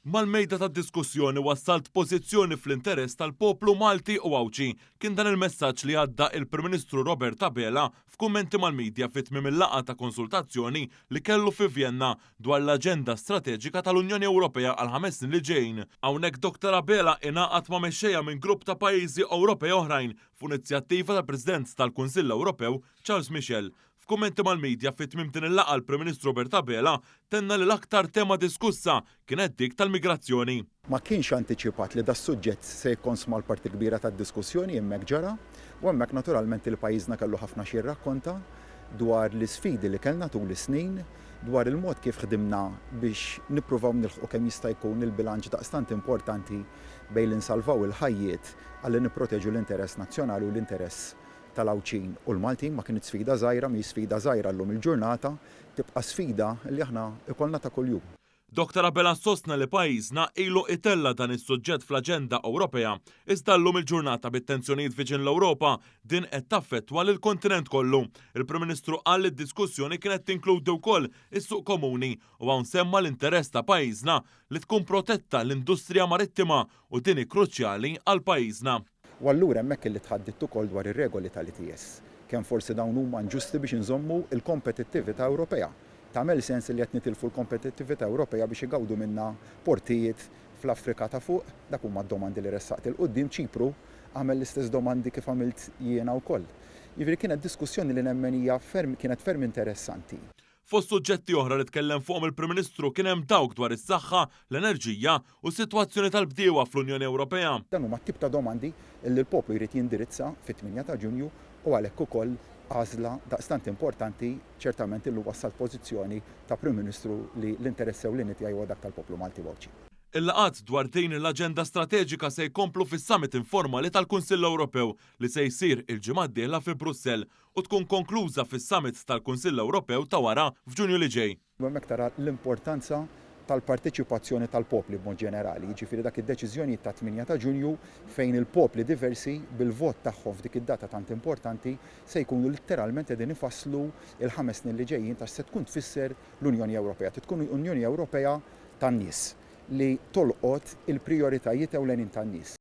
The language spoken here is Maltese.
Mal-mejda tad-diskussjoni wassalt pożizzjoni fl-interess tal-poplu Malti u Awċi. Kien dan il-messaġġ li għadda il-Prim Ministru Robert Abela f'kummenti mal-medja fit-tmiem il-laqgħa ta' konsultazzjoni li kellu fi Vjenna dwar l-aġenda strateġika tal-Unjoni Ewropea għal 5 snin li ġejjin. Hawnhekk Dr. Abela ingħaqad ma' mexxejja minn grupp ta' pajjiżi Ewropej oħrajn f'inizjattiva tal-President tal-Kunsill Ewropew Charles Michel. F'kummenti mal-medja fit-tmiem din il-laqgħa l-Prim Ministru Robert Abela tenna li l-aktar tema diskussa kienet dik tal-migrazzjoni. Ma kienx antiċipat li das-suġġett se jkun sma l-parti kbira tad-diskussjoni hemmhekk ġara, u hemmhekk naturalment il-pajjiżna kellu ħafna xi jirrakkonta dwar l-isfidi li kellna tul is-snin, dwar il-mod kif ħdimna biex nippruvaw nilħqu kemm jista' jkun il-bilanċ daqstant importanti bejn li nsalvaw il-ħajjiet ħalli nipproteġu l-interess nazzjonali u l-interess tal-Awċin u l-Maltin. Ma kienet sfida żgħira, mi sfida żgħira llum il-ġurnata, tibqa' sfida li aħna ikollna ta' kuljum. Dr. Abela sostna li pajjiżna ilu itella dan is-suġġett fl-aġenda Ewropea, iżda llum il-ġurnata bit-tensjonijiet viċin l-Ewropa din qed taffettwa lill-kontinent kollu. Il-Prim Ministru qal li d-diskussjoni kienet tinkludi wkoll is-suq komuni u hawn semma l-interess ta' pajjiżna li tkun protetta l-industrija marittima u din hi kruċjali għal pajjiżna. U allura hemmhekk li tħaddit ukoll dwar ir-regoli tal-ITS. Kemm forsi dawn huma inġusti biex inżommu l-kompetittività Ewropea. Tagħmel sens li qed nitilfu l-kompetittività Ewropea biex igawdu minnha portijiet fl-Afrika ta' fuq, dak huma d-domandi li ressaqt il-qudiem. Ċipru għamel l-istess domandi kif għamilt jiena wkoll. Jiġifieri kienet diskussjoni li nemmen hija kienet ferm interessanti. Fost suġġetti oħra li tkellem fuqhom il-Prim Ministru kien hemm dawk dwar is-saħħa, l-enerġija u s-sitwazzjoni tal-bdiewa fl-Unjoni Ewropea. Dan huma t-tip ta' domandi li l-poplu jrid jindirizza fit-8 ta' Ġunju u għalhekk ukoll għażla daqstant importanti ċertament illu wassal pożizzjoni ta' Prim Ministru li l-interess ewlieni tiegħi huwa dak tal-poplu Malti u Awċi. Il-laqgħat dwar din l-aġenda strateġika se jkomplu fis-summit informali tal-Kunsill Ewropew li se jsir il-ġimgħa d-dieħla fi Brussell u tkun konkluża fis-summit tal-Kunsill Ewropew ta' wara f'Ġunju li ġej. Hemmhekk tara l-importanza tal-parteċipazzjoni tal-popli b'mod ġenerali, jiġifieri dak id-deċiżjoni ta' 8 ta' Ġunju fejn il-popli diversi bil-vot tagħhom f'dik id-data tant importanti se jkunu letteralment qegħdin ifasslu il-5 snin li ġejjin ta' se tkun tfisser l-Unjoni Ewropea. Tkun Unjoni Ewropea tan-nies li tolqot il-prijoritajiet ewlenin tan-nies.